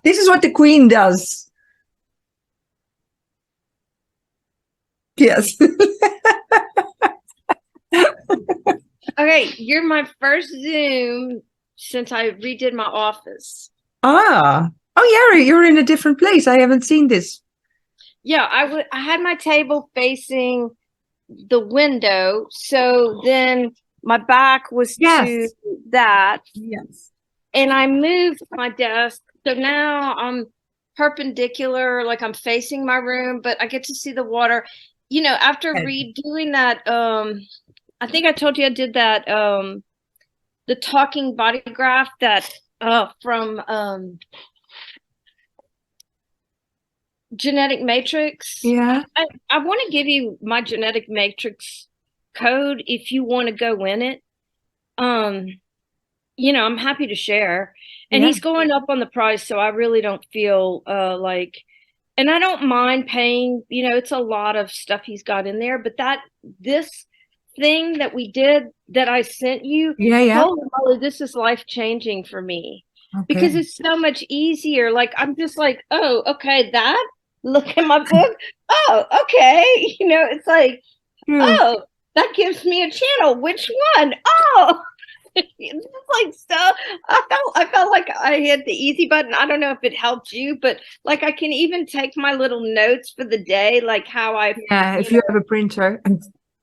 This is what the queen does. Yes. Okay, you're my first Zoom since I redid my office. Oh yeah, you're in a different place. I haven't seen this. Yeah, I had my table facing the window, so then my back was to that. Yes. And I moved my desk, so now I'm perpendicular, like I'm facing my room, but I get to see the water. After redoing that, I think I told you I did that the talking bodygraph that from Genetic Matrix. Yeah. I want to give you my Genetic Matrix code if you want to go in it. I'm happy to share. And he's going up on the price, so I really don't feel and I don't mind paying, it's a lot of stuff he's got in there, but this thing that we did that I sent you, holy moly, this is life-changing for me. Okay. Because it's so much easier. Like, I'm just like, oh, okay, look at my book. Oh, okay. It's like, oh, that gives me a channel. Which one? Oh, it's like stuff. I felt like I hit the easy button. I don't know if it helped you, but like I can even take my little notes for the day, like how I. Yeah, if you have a printer.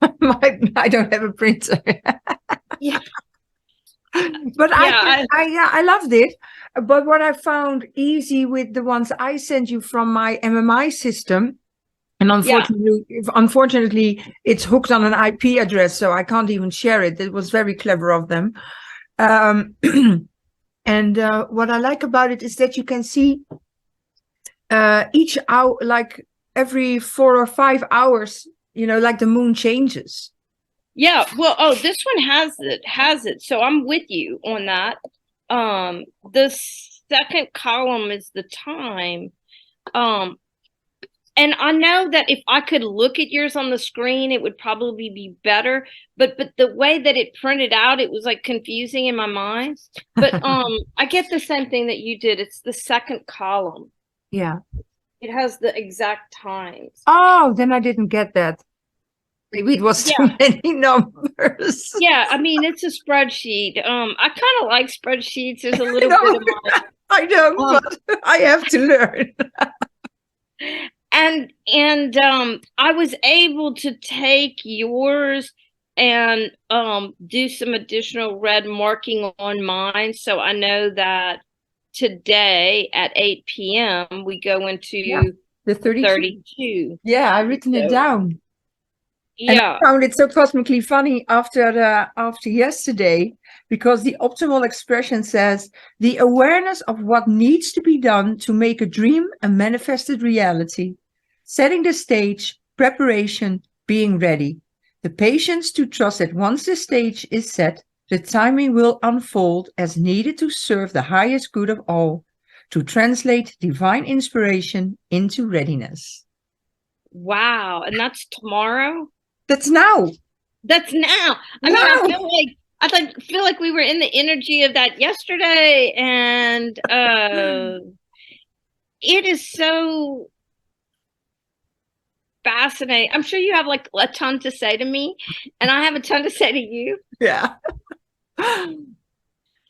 I don't have a printer. Yeah. But I loved it. But what I found easy with the ones I sent you from my MMI system, and unfortunately, it's hooked on an IP address, so I can't even share it. It was very clever of them. And what I like about it is that you can see each hour, like every 4 or 5 hours, like the moon changes. Yeah, well, this one has it. So I'm with you on that. The second column is the time. And I know that if I could look at yours on the screen, it would probably be better. But the way that it printed out, it was like confusing in my mind. But I get the same thing that you did. It's the second column. Yeah. It has the exact times. Oh, then I didn't get that. Maybe it was too many numbers. Yeah, I mean, it's a spreadsheet. I kind of like spreadsheets. There's a little bit of mine. I don't, but I have to learn. And I was able to take yours and do some additional red marking on mine. So I know that today at 8 p.m. we go into the 32. Yeah, I've written it down. Yeah. And I found it so cosmically funny after yesterday, because the optimal expression says the awareness of what needs to be done to make a dream a manifested reality, setting the stage, preparation, being ready, the patience to trust that once the stage is set, the timing will unfold as needed to serve the highest good of all, to translate divine inspiration into readiness. Wow. And that's tomorrow? That's now. That's now. I mean, I feel like we were in the energy of that yesterday, and it is so fascinating. I'm sure you have like a ton to say to me, and I have a ton to say to you. Yeah. I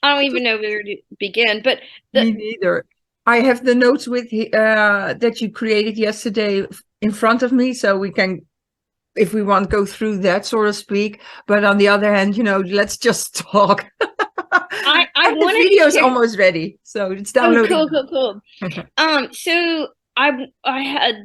don't even know where to begin, but me neither. I have the notes with that you created yesterday in front of me, so we can, if we want, go through that, so to speak. But on the other hand, let's just talk. The video is almost ready, so it's downloading. Oh, cool. So I had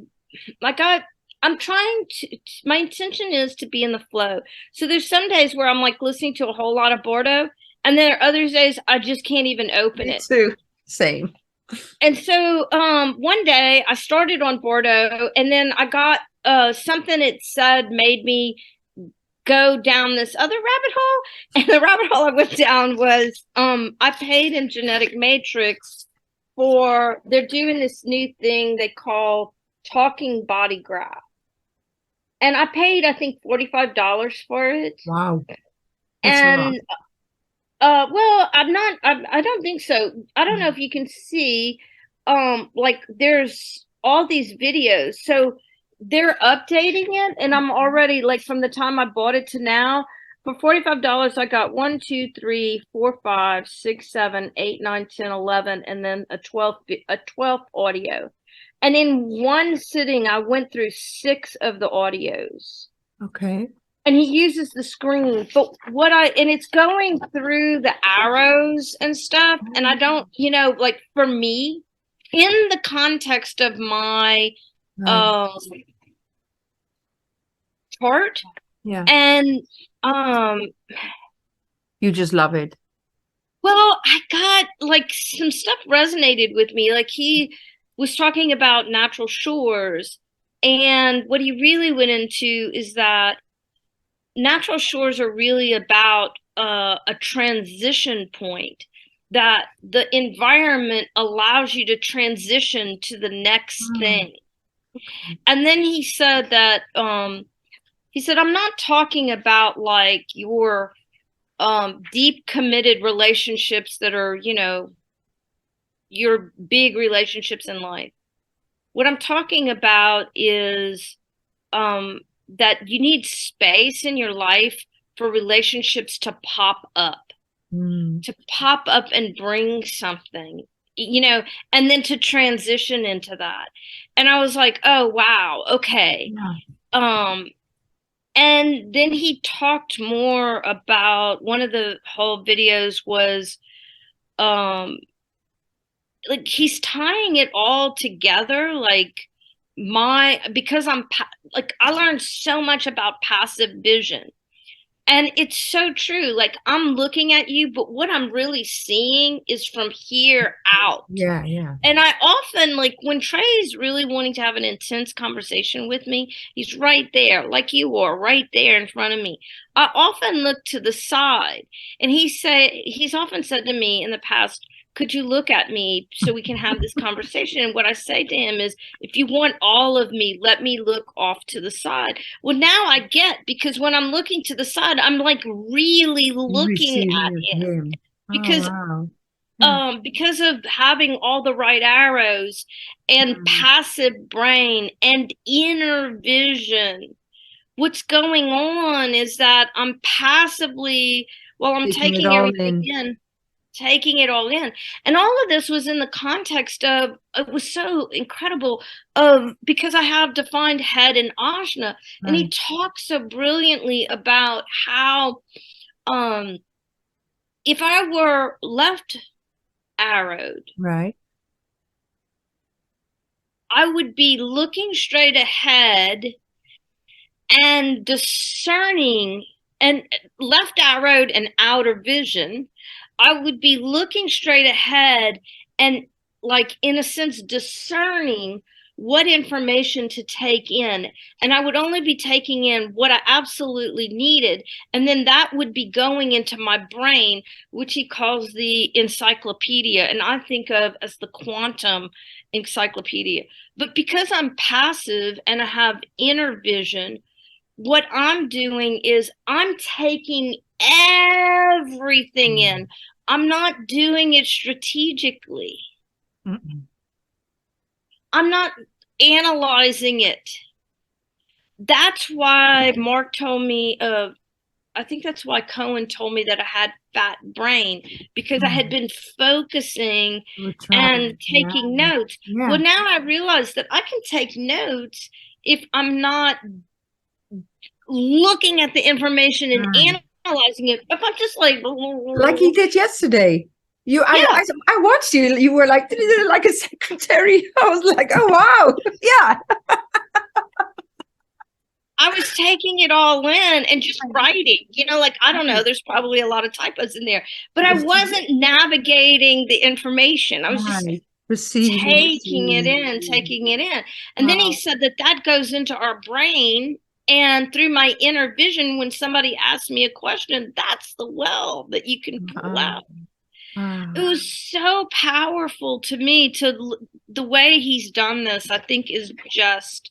I'm trying to. My intention is to be in the flow. So there's some days where I'm like listening to a whole lot of Bordeaux, and then there are other days I just can't even open it. Too. Same. And so one day I started on Bordeaux, and then I got something it said made me go down this other rabbit hole. And the rabbit hole I went down was I paid in Genetic Matrix they're doing this new thing they call Talking Bodygraph. And I paid, I think, $45 for it. Wow. That's and Well, I don't think so. I don't know if you can see, like there's all these videos. So they're updating it, and I'm already like from the time I bought it to now, for $45, I got 1, 2, 3, 4, 5, 6, 7, 8, 9, 10, 11, and then a 12th audio. And in one sitting, I went through 6 of the audios. Okay. And he uses the screen, but and it's going through the arrows and stuff. And I don't, like for me, in the context of my chart, yeah, and you just love it. Well, I got like some stuff resonated with me. Like he was talking about natural shores, and what he really went into is that natural shores are really about a transition point, that the environment allows you to transition to the next thing. And then he said that I'm not talking about like your deep committed relationships that are, your big relationships in life. What I'm talking about is that you need space in your life for relationships to pop up, and bring something, and then to transition into that. And I was like, oh, wow. Okay. Yeah. And then he talked more about, one of the whole videos was, like he's tying it all together, like because I learned so much about passive vision, and it's so true. Like I'm looking at you, but what I'm really seeing is from here out. Yeah. And I often, like when Trey's really wanting to have an intense conversation with me, he's right there, like you are, right there in front of me. I often look to the side, and he's often said to me in the past, could you look at me so we can have this conversation? And what I say to him is, if you want all of me, let me look off to the side. Well, now I get, because when I'm looking to the side, I'm like really looking at him. Because because of having all the right arrows and passive brain and inner vision, what's going on is that I'm passively, while I'm taking everything in, taking it all in. And all of this was in the context of, it was so incredible, because I have defined head in Ajna, and he talks so brilliantly about how if I were left arrowed, right, I would be looking straight ahead and discerning, and left arrowed and outer vision, I would be looking straight ahead and, like, in a sense, discerning what information to take in. And I would only be taking in what I absolutely needed. And then that would be going into my brain, which he calls the encyclopedia. And I think of as the quantum encyclopedia. But because I'm passive and I have inner vision, what I'm doing is I'm taking everything in. I'm not doing it strategically. I'm not analyzing it. That's why Mark told me I think that's why Cohen told me that I had fat brain, because I had been focusing and taking notes. Well, now I realize that I can take notes if I'm not looking at the information and analyzing it. If I'm just like he did yesterday. I watched you. You were like a secretary. I was like, oh wow, yeah. I was taking it all in and just writing. Like, I don't know. There's probably a lot of typos in there, but I wasn't navigating the information. I was just taking it in. And then he said that goes into our brain. And through my inner vision, when somebody asks me a question, that's the well that you can pull out. It was so powerful to me. The way he's done this, I think, is just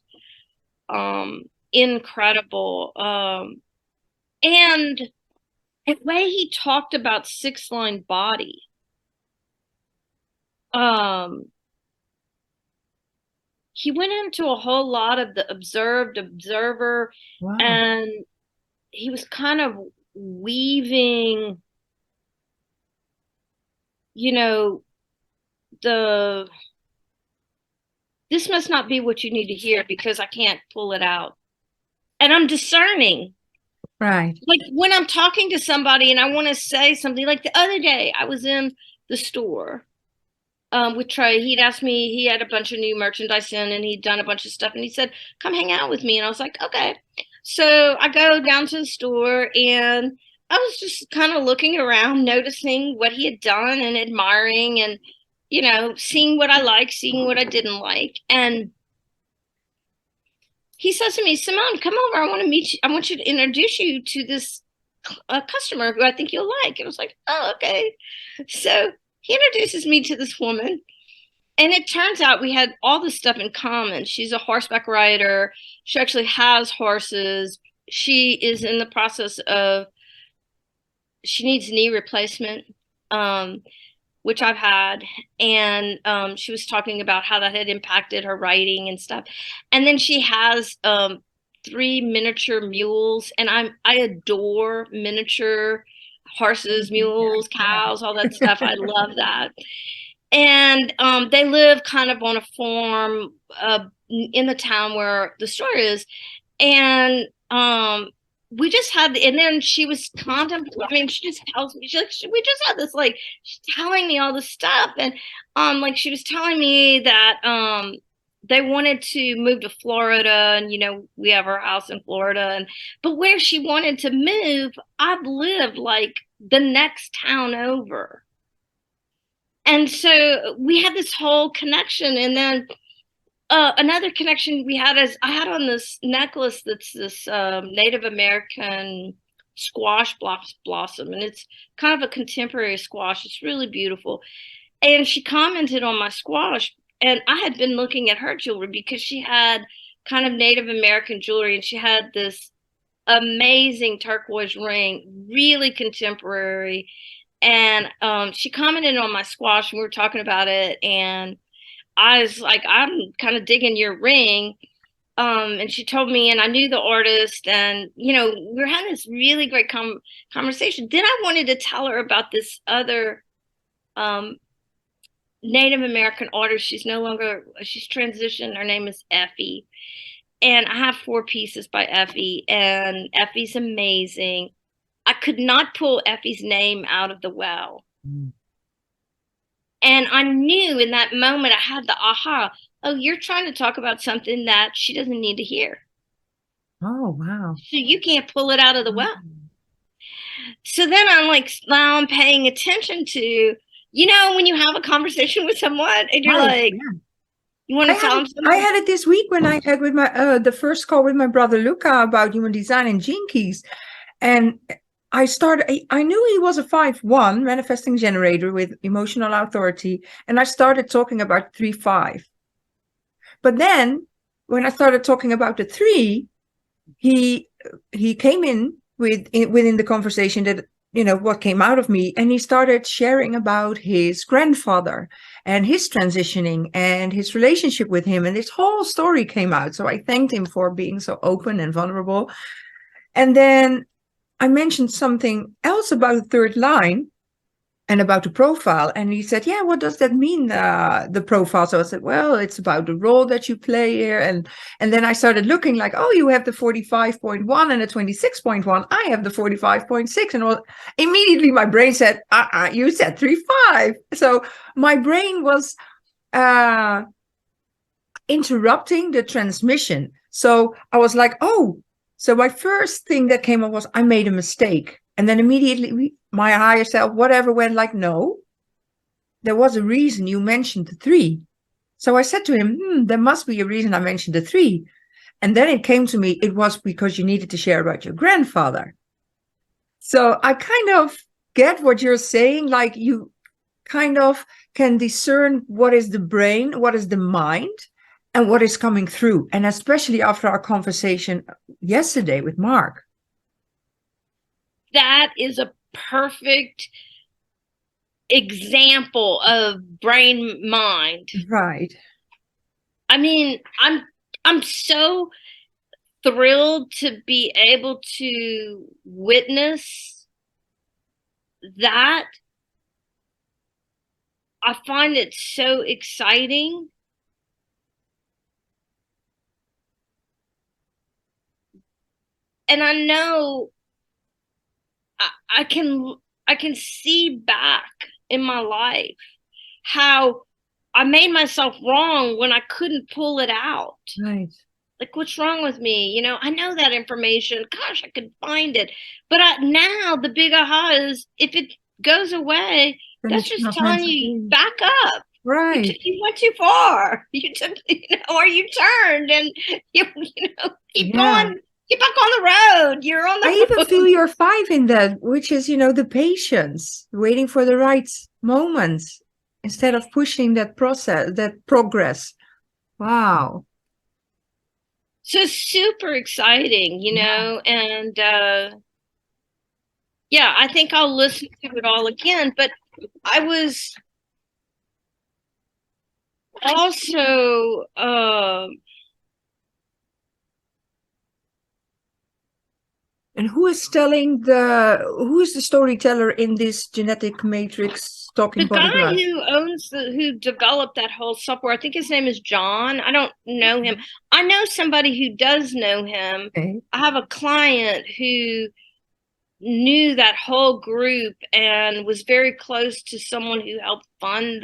incredible. And the way he talked about 6-line body, he went into a whole lot of the observer, wow. And he was kind of weaving, this must not be what you need to hear because I can't pull it out. And I'm discerning. Right. Like when I'm talking to somebody and I want to say something, like the other day I was in the store with Trey. He'd asked me, he had a bunch of new merchandise in and he'd done a bunch of stuff. And he said, come hang out with me. And I was like, okay. So I go down to the store and I was just kind of looking around, noticing what he had done and admiring and, seeing what I liked, seeing what I didn't like. And he says to me, Simone, come over. I want to meet you. I want you to introduce you to this customer who I think you'll like. And I was like, oh, okay. So he introduces me to this woman. And it turns out we had all this stuff in common. She's a horseback rider. She actually has horses. She is in the process of, she needs knee replacement, which I've had. And she was talking about how that had impacted her writing and stuff. And then she has 3 miniature mules. And I adore miniature horses, mules, cows, all that stuff. I love that. And they live kind of on a farm in the town where the store is. And we just had, and then she was contemplating, she just tells me, we just had this, like, she's telling me all this stuff. And like she was telling me that they wanted to move to Florida and, we have our house in Florida. But where she wanted to move, I've lived like the next town over. And so we had this whole connection. And then another connection we had is I had on this necklace that's this Native American squash blossom. And it's kind of a contemporary squash. It's really beautiful. And she commented on my squash. And I had been looking at her jewelry because she had kind of Native American jewelry. And she had this amazing turquoise ring, really contemporary. And she commented on my squash and we were talking about it. And I was like, I'm kind of digging your ring. And she told me, and I knew the artist, and, we were having this really great conversation. Then I wanted to tell her about this other Native American artist. She's transitioned. Her name is Effie. And I have 4 pieces by Effie, and Effie's amazing. I could not pull Effie's name out of the well. Mm. And I knew in that moment, I had the aha, oh, you're trying to talk about something that she doesn't need to hear. Oh, wow. So you can't pull it out of the well. So then I'm like, now I'm paying attention to, when you have a conversation with someone and you're like, yeah. You want to tell them something? I had it this week when I had with my the first call with my brother Luca about human design and gene keys. And I knew he was a 5-1 manifesting generator with emotional authority. And I started talking about 3-5. But then when I started talking about the 3, he came in within the conversation that, what came out of me. And he started sharing about his grandfather and his transitioning and his relationship with him. And this whole story came out. So I thanked him for being so open and vulnerable. And then I mentioned something else about the 3rd line and about the profile. And he said, yeah, what does that mean, the profile? So I said, well, it's about the role that you play here. And then I started looking like, oh, you have the 45.1 and the 26.1. I have the 45.6. And immediately my brain said, you said 3-5. So my brain was interrupting the transmission. So I was like, oh. So my first thing that came up was I made a mistake. And then immediately my higher self, whatever, went like, no, there was a reason you mentioned the 3. So I said to him, there must be a reason I mentioned the 3. And then it came to me, it was because you needed to share about your grandfather. So I kind of get what you're saying, like you kind of can discern what is the brain, what is the mind, and what is coming through. And especially after our conversation yesterday with Mark. that is a perfect example of brain mind. Right. I mean, I'm so thrilled to be able to witness that. I find it so exciting. And I know I can see back in my life how I made myself wrong when I couldn't pull it out. Right. Like, what's wrong with me? You know, I know that information. Gosh, I could find it. But now the big aha is, if it goes away, then that's just telling you back up. Right. You went too far. You took, or you turned and you keep going. Get back on the road. You're on the road. I even feel your 5 in that, which is, the patience, waiting for the right moments instead of pushing that process, that progress. Wow. So super exciting, and I think I'll listen to it all again. But I was also and who is the storyteller in this Genetic Matrix Talking Bodygraph? The guy who developed that whole software, I think his name is John. I don't know him. I know somebody who does know him. Okay. I have a client who knew that whole group and was very close to someone who helped fund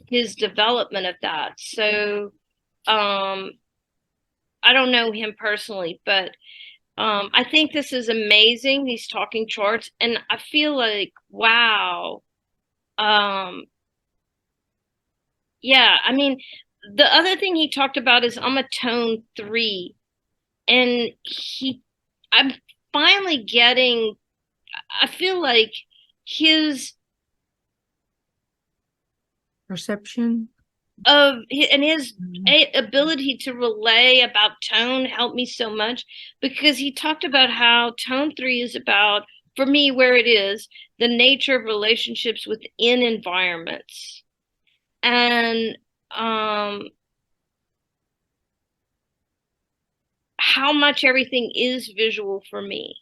his development of that. So I don't know him personally, but I think this is amazing, these talking charts, and I feel like, wow. I mean, the other thing he talked about is I'm a tone 3, and I'm finally getting, I feel like his perception and his ability to relay about tone helped me so much, because he talked about how tone 3 is about, for me, where it is, the nature of relationships within environments, and how much everything is visual for me.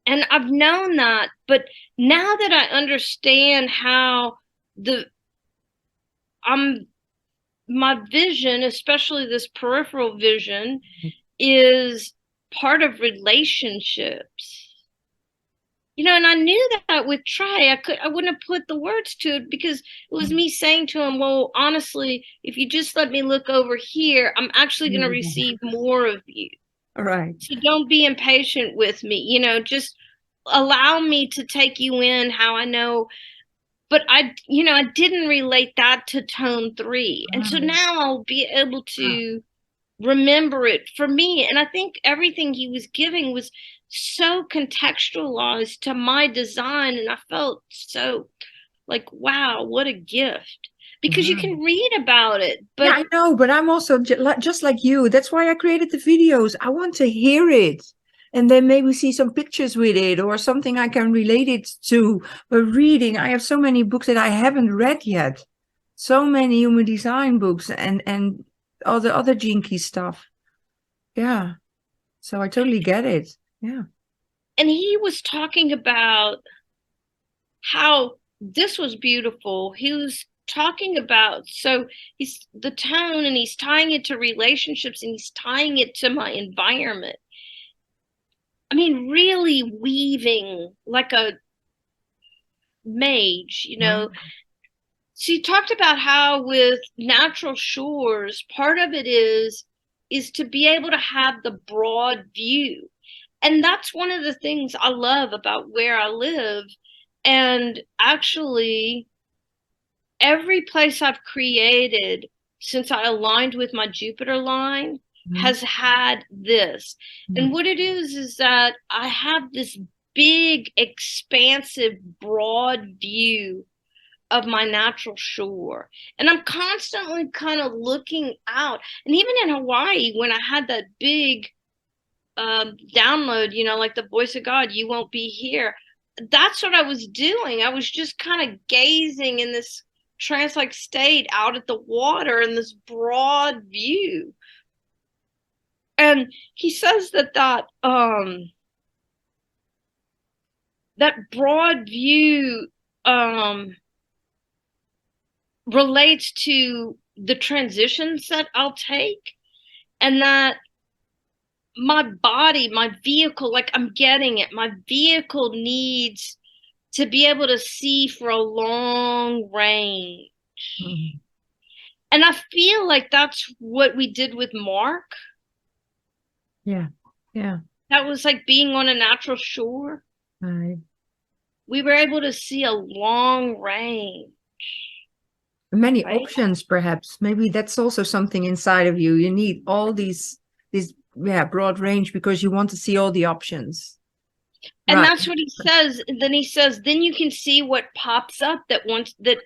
And I've known that, but now that I understand how my vision, especially this peripheral vision, is part of relationships. And I knew that with Trey, I wouldn't have put the words to it, because it was me saying to him, well, honestly, if you just let me look over here, I'm actually going to receive more of you. All right. So don't be impatient with me, just allow me to take you in how I know. But I didn't relate that to tone 3. And so now I'll be able to remember it for me. And I think everything he was giving was so contextualized to my design. And I felt so like, wow, what a gift. Because you can read about it. But I know, but I'm also just like you. That's why I created the videos. I want to hear it. And then maybe see some pictures with it or something I can relate it to. But reading, I have so many books that I haven't read yet. So many human design books and all the other jinky stuff. Yeah. So I totally get it. Yeah. And he was talking about how this was beautiful. He was talking about, so he's the tone, and he's tying it to relationships, and he's tying it to my environment. I mean, really weaving like a mage, So you talked about how with natural shores, part of it is to be able to have the broad view. And that's one of the things I love about where I live. And actually, every place I've created since I aligned with my Jupiter line has had this. And what it is that I have this big, expansive, broad view of my natural shore. And I'm constantly kind of looking out. And even in Hawaii, when I had that big download, like the voice of God, you won't be here. That's what I was doing. I was just kind of gazing in this trance-like state out at the water in this broad view. And he says that broad view relates to the transitions that I'll take, and that my body, my vehicle, like I'm getting it, my vehicle needs to be able to see for a long range. Mm-hmm. And I feel like that's what we did with Mark. Yeah. Yeah. That was like being on a natural shore. Right. We were able to see a long range. Many options, perhaps. Maybe that's also something inside of you. You need all these broad range because you want to see all the options. And that's what he says. Then he says, then you can see what pops up that wants that.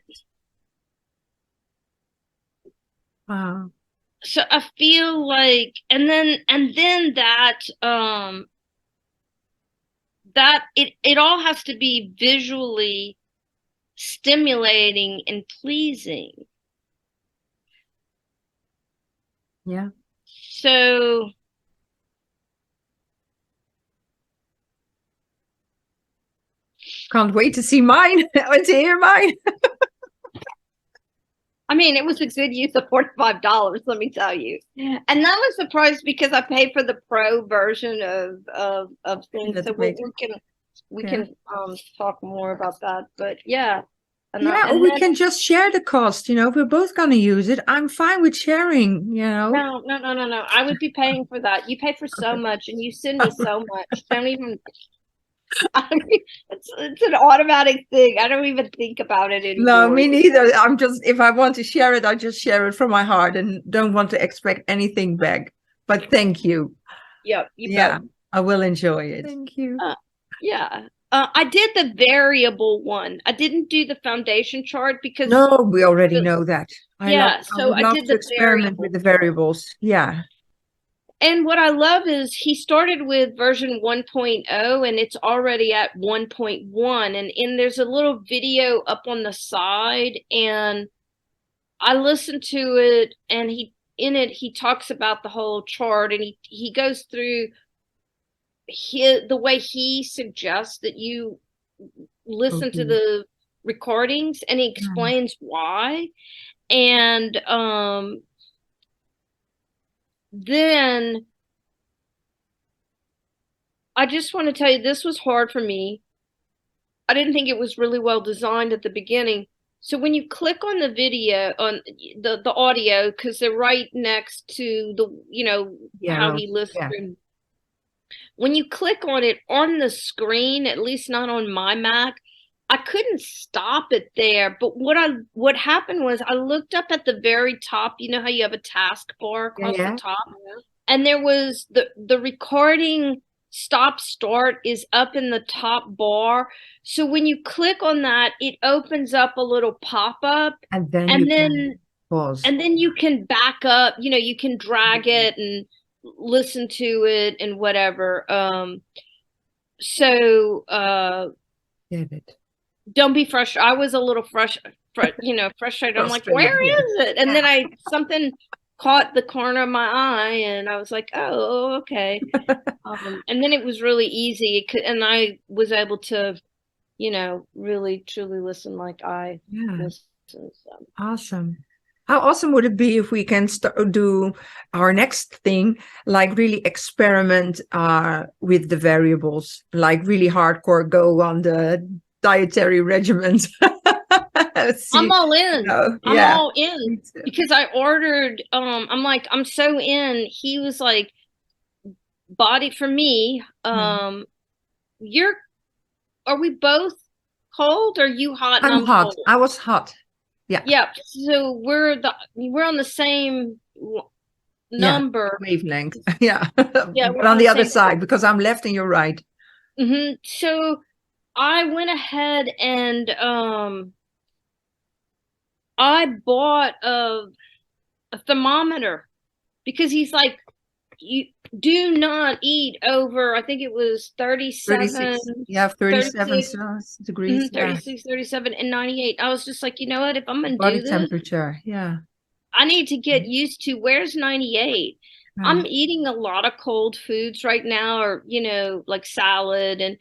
Wow. So I feel like, and then that it all has to be visually stimulating and pleasing. Yeah. So can't wait to see mine and to hear mine. I mean, it was a good use of $45, let me tell you. And I was surprised because I paid for the pro version of things. That's so we can talk more about that. But yeah. And we can just share the cost, if we're both going to use it. I'm fine with sharing, No. I would be paying for that. You pay for so much and you send me so much. Don't even it's an automatic thing. I don't even think about it anymore. No, me neither. I'm just, if I want to share it, I just share it from my heart and don't want to expect anything back. But thank you. Yep. I will enjoy it. Thank you. I did the variable one. I didn't do the foundation chart because we already know that. I would love to experiment with the variables. Yeah. And what I love is he started with version 1.0 and it's already at 1.1. And there's a little video up on the side and I listened to it and he talks about the whole chart and he goes through the way he suggests that you listen to the recordings and he explains why. And then I just want to tell you, this was hard for me. I didn't think it was really well designed at the beginning. So when you click on the video, on the audio, because they're right next to the, how he listened. Yeah. When you click on it on the screen, at least not on my Mac, I couldn't stop it there. But what happened was I looked up at the very top. You know how you have a taskbar across the top? Yeah. And there was the recording start is up in the top bar. So when you click on that, it opens up a little pop-up. And then pause. And then you can back up, you can drag it and listen to it and whatever. Get it. Don't be frustrated. I was a little frustrated. I'm like, where is it? And then something caught the corner of my eye, and I was like, oh, okay. And then it was really easy, and I was able to, really truly listen like I listen. So. Awesome. How awesome would it be if we can do our next thing, like really experiment with the variables, like really hardcore go on the dietary regimens. I'm all in. I'm all in because I ordered. I'm like, I'm so in. He was like, body for me. Are we both cold? Or are you hot? I'm hot. Cold? I was hot. Yeah. Yeah. So we're on the same number. Wavelength. Yeah. But on the other side, because I'm left and you're right. Mm-hmm. So I went ahead and I bought a thermometer because he's like, do not eat over, I think it was 37, 36, yeah, 37 degrees, 36, 37, and 98. I was just like, you know what, if I'm going to body do this, temperature, yeah. I need to get used to where's 98. I'm eating a lot of cold foods right now, or, you know, like salad, and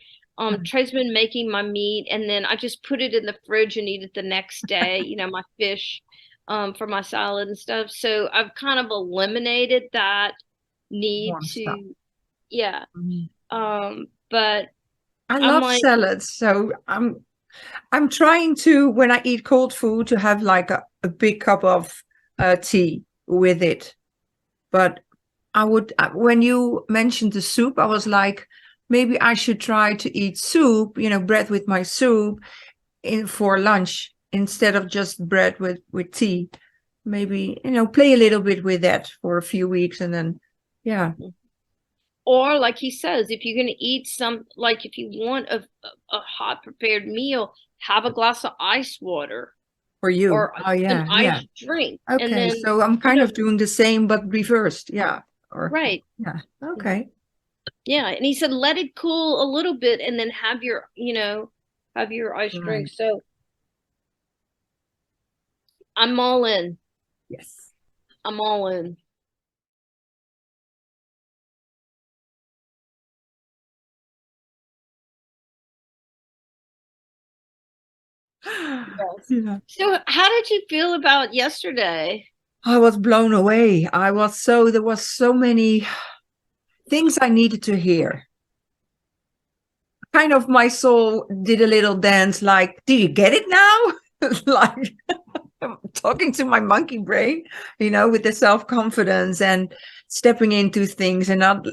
Trey's been making my meat, and then I just put it in the fridge and eat it the next day, you know, my fish for my salad and stuff. So I've kind of eliminated that need Warm to, stuff. yeah. But I I'm love like, salads, so I'm trying to, when I eat cold food, to have like a big cup of tea with it. But I would, when you mentioned the soup, I was like, maybe I should try to eat soup, you know, bread with my soup for lunch instead of just bread with tea. Maybe, you know, play a little bit with that for a few weeks, and then, yeah. or like he says, if you're going to eat some, like if you want a hot prepared meal, have a glass of ice water. For you. Or Oh, yeah, an ice drink. Okay, and then, so I'm kind of doing the same, but reversed. Yeah. Or, right. Yeah. Okay. Yeah. And he said, let it cool a little bit and then have your, you know, have your ice drink. So I'm all in. Yes. I'm all in. Yes. Yeah. So how did you feel about yesterday? I was blown away. There was so many things I needed to hear. Kind of my soul did a little dance like, do you get it now? Like I'm talking to my monkey brain, you know, with the self-confidence and stepping into things and not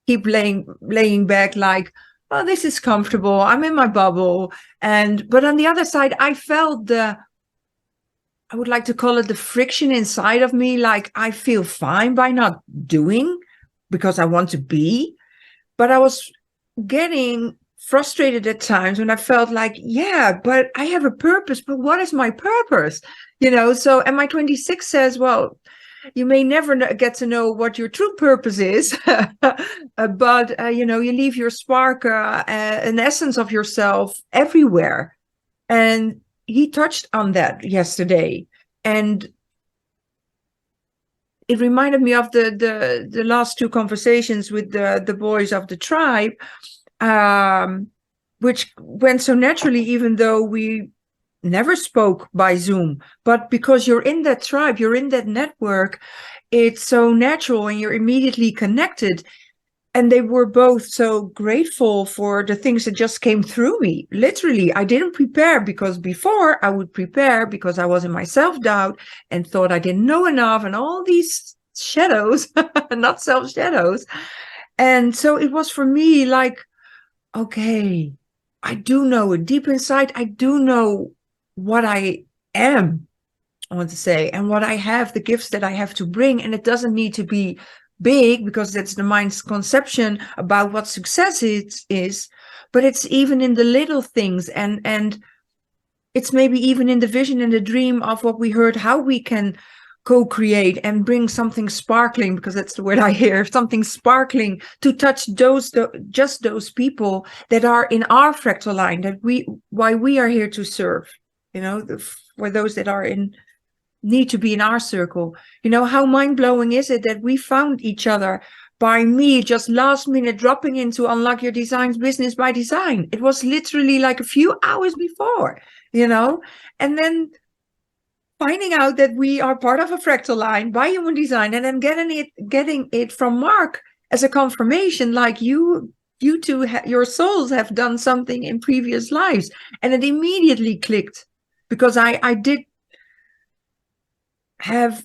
keep laying back like, oh, this is comfortable. I'm in my bubble. But on the other side, I felt I would like to call it the friction inside of me. Like I feel fine by not doing because I want to be, but I was getting frustrated at times when I felt like, yeah, but I have a purpose, but what is my purpose? You know, so, and my 26 says, well, you may never get to know what your true purpose is, but, you know, you leave your spark, an essence of yourself everywhere. And he touched on that yesterday. And it reminded me of the last two conversations with the boys of the tribe, which went so naturally, even though we never spoke by Zoom. But because you're in that tribe, you're in that network, it's so natural and you're immediately connected. And they were both so grateful for the things that just came through me. Literally, I didn't prepare, because before I would prepare because I was in my self-doubt and thought I didn't know enough and all these shadows, not self-shadows. And so it was for me like, okay, I do know it deep inside. I do know what I am, I want to say, and what I have, the gifts that I have to bring. And it doesn't need to be big, because that's the mind's conception about what success is, but it's even in the little things, and it's maybe even in the vision and the dream of what we heard, how we can co-create and bring something sparkling, because that's the word I hear, something sparkling to touch just those people that are in our fractal line, that why we are here to serve, you know, for those that are need to be in our circle. You know, how mind-blowing is it that we found each other by me just last minute dropping into Unlock Your Design's Business by Design. It was literally like a few hours before, you know, and then finding out that we are part of a fractal line by Human Design, and then getting it from Mark as a confirmation, like you two, your souls have done something in previous lives. And it immediately clicked, because I did have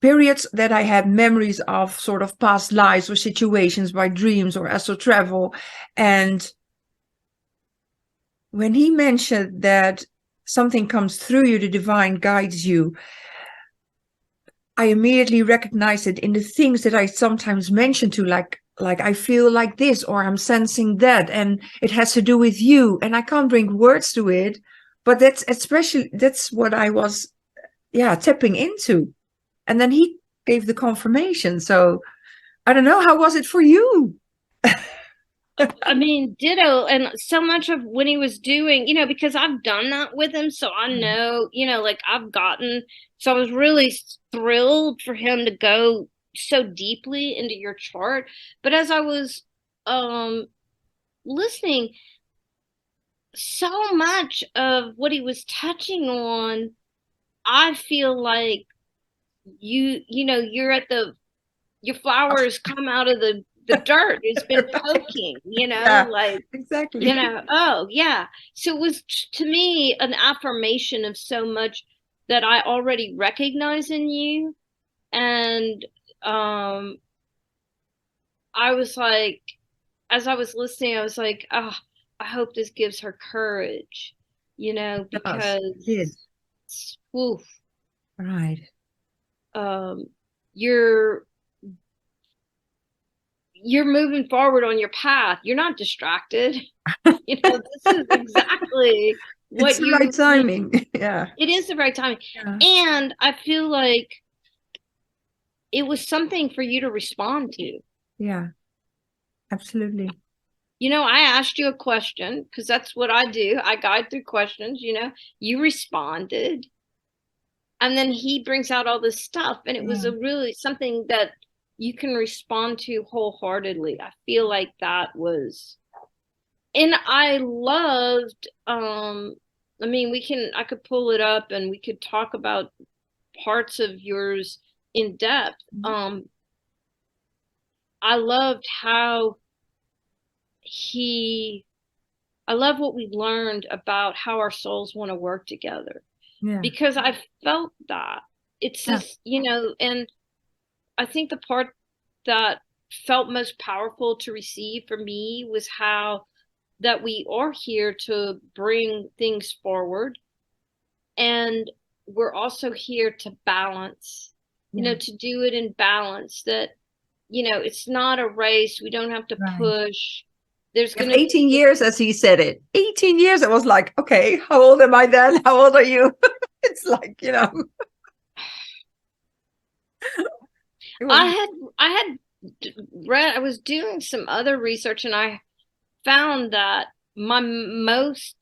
periods that I had memories of sort of past lives or situations by dreams or astral travel. And when he mentioned that something comes through you, the divine guides you, I immediately recognized it in the things that I sometimes mention to, like I feel like this, or I'm sensing that, and it has to do with you. And I can't bring words to it, but that's what I was tapping into. And then he gave the confirmation. So I don't know. How was it for you? I mean, ditto. And so much of when he was doing, because I've done that with him. So I know, like so I was really thrilled for him to go so deeply into your chart. But as I was listening, so much of what he was touching on, I feel like you're at your flowers come out of the dirt. It's been poking, exactly. Oh yeah. So it was to me an affirmation of so much that I already recognize in you. And I was like, as I was listening, I was like, oh, I hope this gives her courage, because oof, right. You're moving forward on your path. You're not distracted. This is exactly what it's the right timing. Yeah. It is the right timing. Yeah. And I feel like it was something for you to respond to. Yeah, absolutely. I asked you a question because that's what I do. I guide through questions, you responded. And then he brings out all this stuff. And it was really something that you can respond to wholeheartedly. I feel like that was, and I loved, I mean, I could pull it up and we could talk about parts of yours in depth. I loved how I love what we learned about how our souls want to work together. Yeah. Because I felt that it's just, and I think the part that felt most powerful to receive for me was how that we are here to bring things forward. And we're also here to balance, to do it in balance, that, it's not a race. We don't have to push. There's going to 18 years, as he said it. 18 years. I was like, okay, how old am I then? How old are you? It's like, I was doing some other research and I found that my most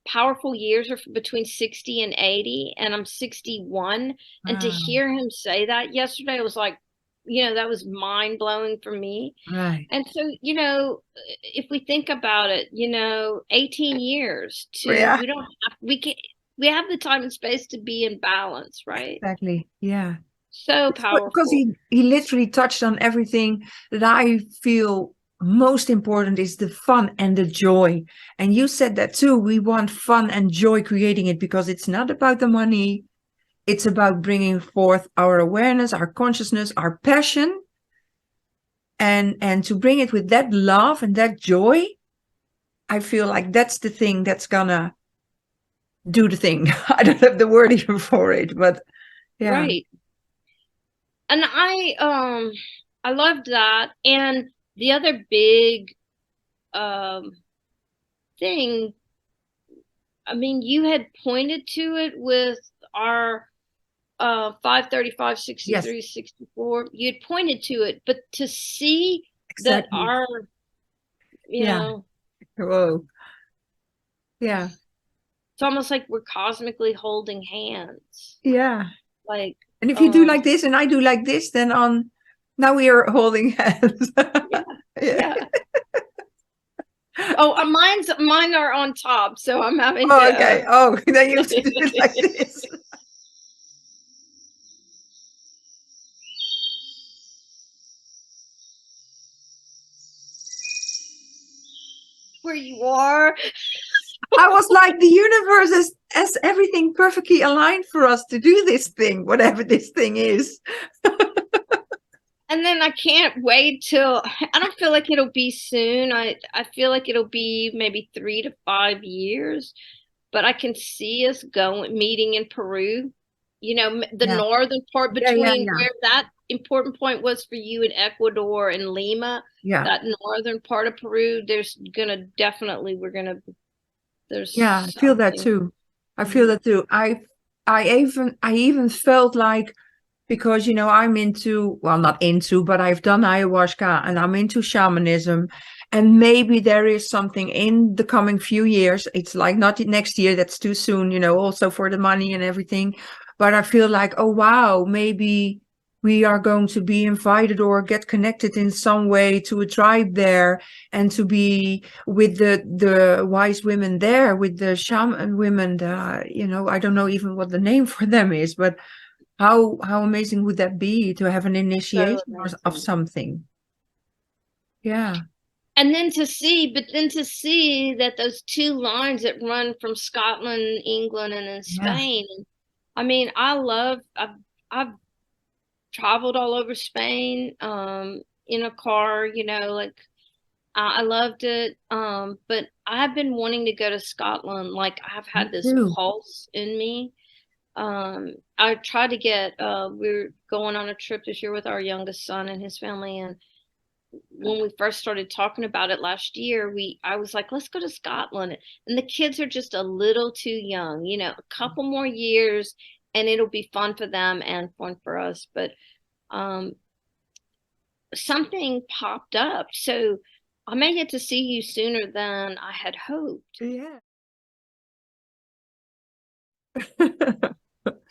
powerful years are between 60 and 80, and I'm 61. And to hear him say that yesterday, I was like, that was mind blowing for me. Right. And so, if we think about it, 18 years to, we have the time and space to be in balance, right? Exactly. Yeah. So powerful. Because he literally touched on everything that I feel most important is the fun and the joy. And you said that too. We want fun and joy creating it because it's not about the money. It's about bringing forth our awareness, our consciousness, our passion, and to bring it with that love and that joy. I feel like that's the thing that's gonna do the thing. I don't have the word even for it, but yeah. Right. And I loved that. And the other big thing, I mean, you had pointed to it with our 535, 63, 64. You had pointed to it, but to see that our, you know. Whoa. Yeah. It's almost like we're cosmically holding hands. Yeah. Like, and if you do like this and I do like this, then now we are holding hands. Yeah. Oh, mine are on top, so I'm having to. Okay. Then you have to do it like this. Where you are. I was like, the universe has everything perfectly aligned for us to do this thing, whatever this thing is. And then I can't wait till, I don't feel like it'll be soon. I feel like it'll be maybe 3 to 5 years, but I can see us meeting in Peru, the northern part between where that important point was for you in Ecuador and Lima, that northern part of Peru. There's I feel that too. I feel that too. I even felt like because, you know, I'm into, well, not into, but I've done ayahuasca and I'm into shamanism. And maybe there is something in the coming few years. It's like not next year, that's too soon, you know, also for the money and everything. But I feel like, oh, wow, maybe we are going to be invited or get connected in some way to a tribe there, and to be with the wise women there, with the shaman women, you know, I don't know even what the name for them is, but how amazing would that be to have an initiation of something? Yeah. And then to see that those two lines that run from Scotland, England, and then Spain. Yeah. I mean, I've traveled all over Spain in a car, you know, like I loved it. But I've been wanting to go to Scotland. Like I've had this pulse in me. I tried to get, we're going on a trip this year with our youngest son and his family. And when we first started talking about it last year, I was like, let's go to Scotland. And the kids are just a little too young, you know, a couple more years and it'll be fun for them and fun for us. But something popped up. So I may get to see you sooner than I had hoped. Yeah.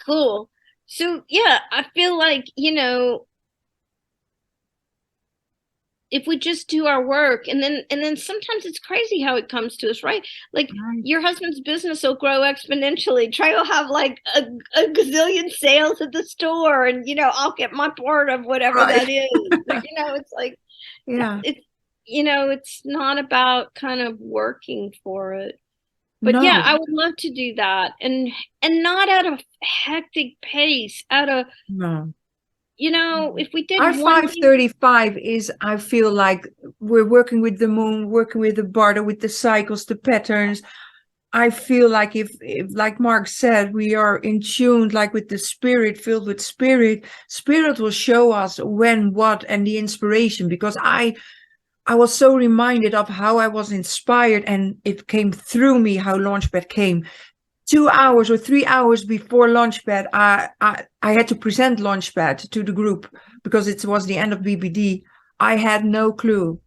Cool. So yeah, I feel like, you know, if we just do our work, and then sometimes it's crazy how it comes to us, right? Like your husband's business will grow exponentially. Trey will have like a gazillion sales at the store, and you know, I'll get my part of whatever that is. But, you know, it's like, yeah, it's, you know, it's not about kind of working for it. But yeah, I would love to do that, and not at a hectic pace, at a you know, if we did our 535 is, I feel like we're working with the moon, working with the barter, with the cycles, the patterns. I feel like if like Mark said, we are in tune, like with the spirit, filled with spirit will show us when, what, and the inspiration, because I was so reminded of how I was inspired, and it came through me how Launchpad came. 2 hours or 3 hours before Launchpad, I had to present Launchpad to the group because it was the end of BBD. I had no clue.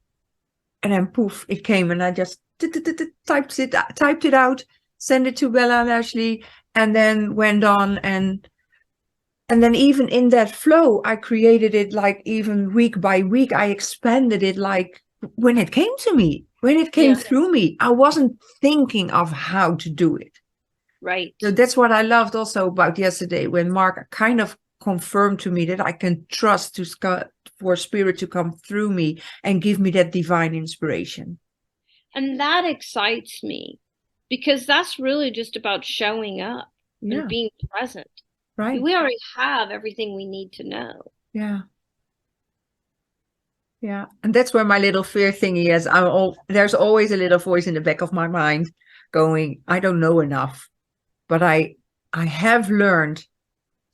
And then poof, it came, and I just typed it out, sent it to Bella and Ashley, and then went on. And then even in that flow, I created it like even week by week. I expanded it like when it came to me, when it came through me. I wasn't thinking of how to do it. Right. So that's what I loved also about yesterday, when Mark kind of confirmed to me that I can trust for spirit to come through me and give me that divine inspiration. And that excites me, because that's really just about showing up and being present. Right. We already have everything we need to know. Yeah. Yeah. And that's where my little fear thingy is. There's always a little voice in the back of my mind going, I don't know enough. But I have learned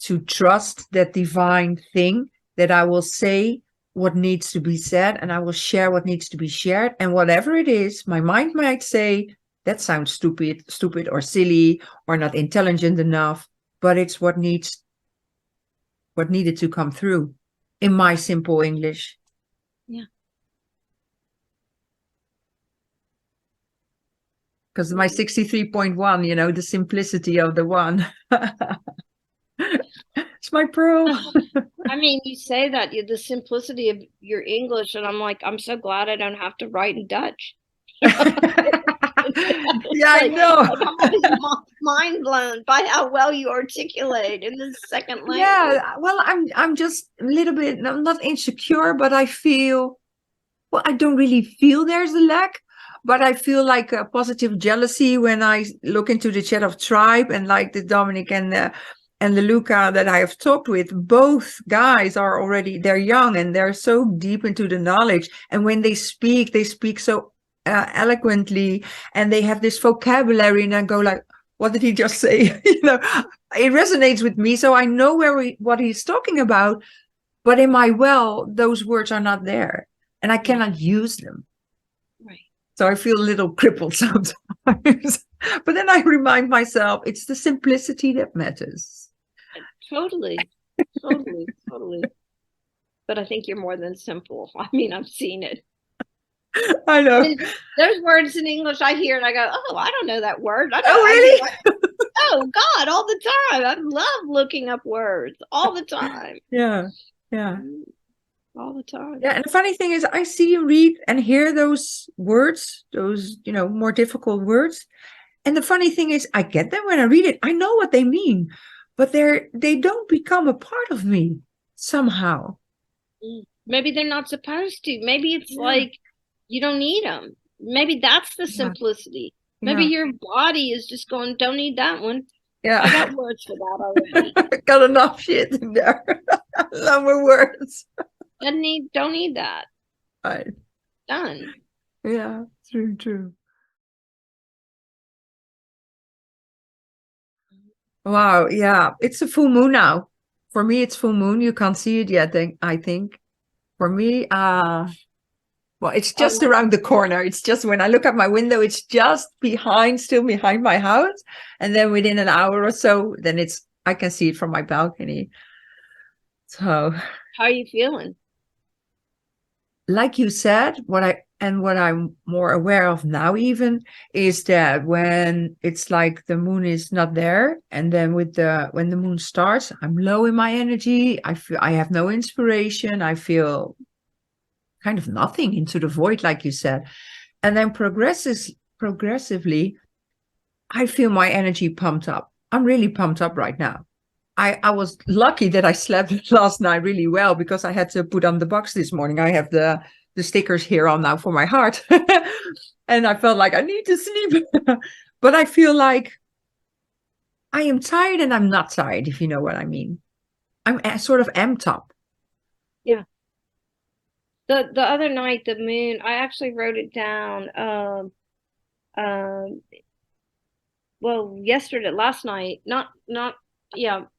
to trust that divine thing, that I will say what needs to be said, and I will share what needs to be shared. And whatever it is, my mind might say, that sounds stupid or silly or not intelligent enough, but it's what needed to come through in my simple English. Yeah. Because my 63.1, you know, the simplicity of the one. It's my pearl. I mean, you say that, the simplicity of your English, and I'm like, I'm so glad I don't have to write in Dutch. Yeah, I know. I'm mind blown by how well you articulate in the second language. Yeah, well, I'm just a little bit, I'm not insecure, but I feel, well, I don't really feel there's a lack. But I feel like a positive jealousy when I look into the chat of tribe, and like the Dominic and the Luca that I have talked with, both guys are already, they're young and they're so deep into the knowledge. And when they speak so eloquently, and they have this vocabulary, and I go like, what did he just say? You know, it resonates with me. So I know what he's talking about, but in my those words are not there, and I cannot use them. So I feel a little crippled sometimes. But then I remind myself, it's the simplicity that matters. Totally. Totally, totally. But I think you're more than simple. I mean, I've seen it. I know. There's words in English I hear and I go, oh, I don't know that word. Oh, really? Oh, God, all the time. I love looking up words all the time. Yeah, yeah. All the time. Yeah, and the funny thing is, I see you read and hear those words, those, more difficult words. And the funny thing is, I get them when I read it. I know what they mean, but they don't become a part of me somehow. Maybe they're not supposed to. Maybe it's like you don't need them. Maybe that's the simplicity. Maybe your body is just going, don't need that one. Yeah. I got words for that already. Got enough shit in there. No more words. Don't need that. Right. Done. Yeah, true. Wow, yeah. It's a full moon now. For me, it's full moon. You can't see it yet, I think. For me, well, it's just around the corner. It's just when I look out my window, it's just still behind my house. And then within an hour or so, then I can see it from my balcony. So how are you feeling? Like you said, what I'm more aware of now even is that when it's like the moon is not there, and then when the moon starts, I'm low in my energy. I feel I have no inspiration. I feel kind of nothing, into the void, like you said. And then progressively, I feel my energy pumped up. I'm really pumped up right now. I was lucky that I slept last night really well, because I had to put on the box this morning. I have the stickers here on now for my heart. And I felt like I need to sleep. But I feel like I am tired and I'm not tired, if you know what I mean. I'm sort of amped up. Yeah. The other night, the moon, I actually wrote it down. Well, last night,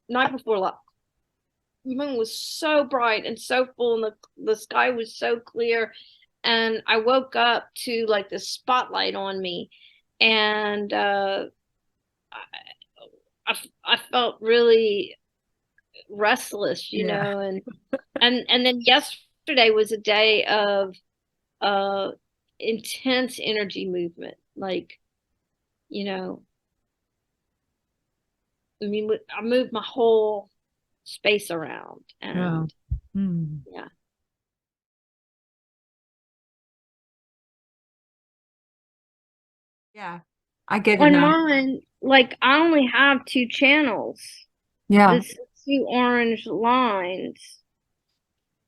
night before last. The moon was so bright and so full, and the sky was so clear. And I woke up to like the spotlight on me, and I felt really restless, know, and then yesterday was a day of intense energy movement, like, I mean, I moved my whole space around, and yeah. Yeah, I get it on now. mine, like, I only have 2 channels. This 2 orange lines.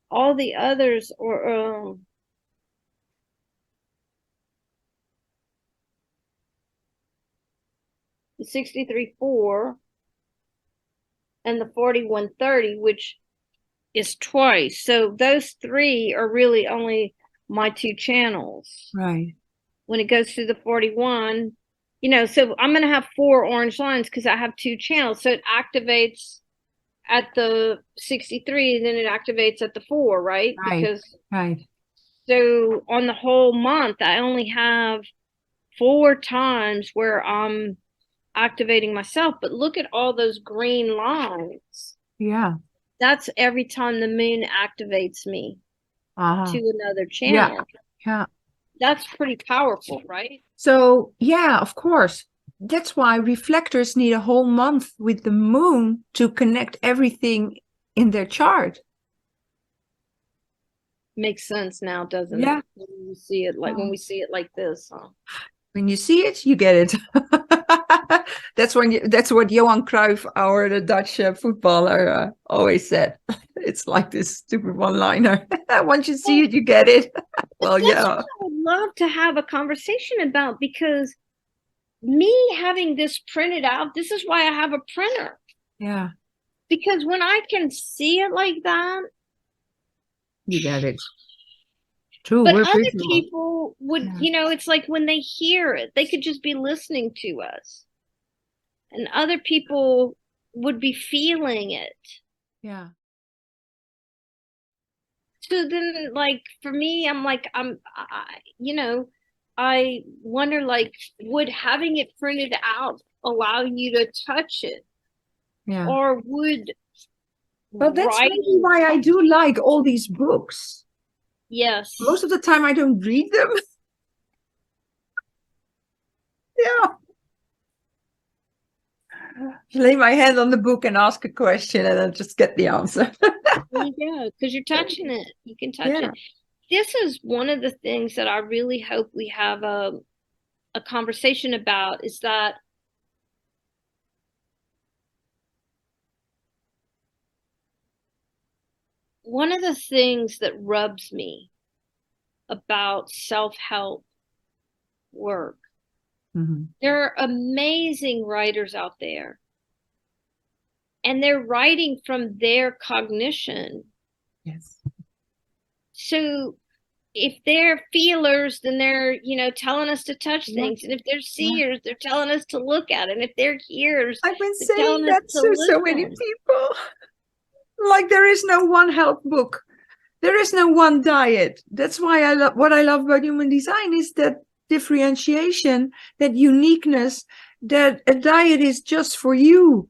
All the others are the 63.4 and the 41.30, which is twice. So those 3 are really only my 2 channels. Right. When it goes to the 41, so I'm going to have 4 orange lines because I have 2 channels. So it activates at the 63, and then it activates at the 4, right? Right. So on the whole month, I only have 4 times where I'm activating myself. But look at all those green lines. Yeah. That's every time the moon activates me to another channel. Yeah. That's pretty powerful, right? So, yeah, of course. That's why reflectors need a whole month with the moon to connect everything in their chart. Makes sense now, doesn't it? When you see it when we see it like this, huh? When you see it, you get it. That's what Johan Cruyff, the Dutch footballer, always said. It's like this stupid one-liner. Once you see it, you get it. Well, that's what I would love to have a conversation about, because me having this printed out, this is why I have a printer. Yeah. Because when I can see it like that, you get it. True. But other people would, it's like when they hear it, they could just be listening to us. And other people would be feeling it. Yeah. So then, like, for me, I'm like, I wonder, like, would having it printed out allow you to touch it? Yeah. Or would Well, that's maybe why I do like all these books. Yes. Most of the time I don't read them. Yeah. Lay my hand on the book and ask a question and I'll just get the answer. Yeah, because you're touching it. You can touch it. This is one of the things that I really hope we have a conversation about, is that one of the things that rubs me about self-help work, there are amazing writers out there, and they're writing from their cognition. Yes. So if they're feelers, then they're, telling us to touch things. And if they're seers, they're telling us to look at it. And if they're hearers, I've been saying that to so many people. Like, there is no one health book. There is no one diet. That's why what I love about human design is that differentiation, that uniqueness, that a diet is just for you.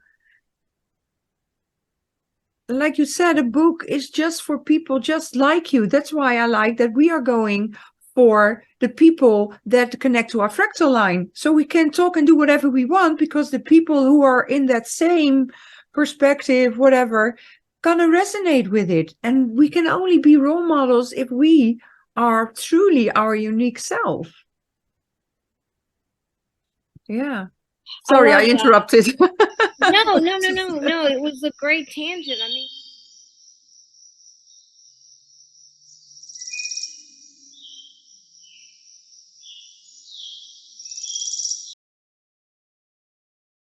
Like you said, a book is just for people just like you. That's why I like that we are going for the people that connect to our fractal line. So we can talk and do whatever we want, because the people who are in that same perspective, whatever, gonna resonate with it. And we can only be role models if we are truly our unique self. Yeah. Sorry, I interrupted. No. It was a great tangent. I mean,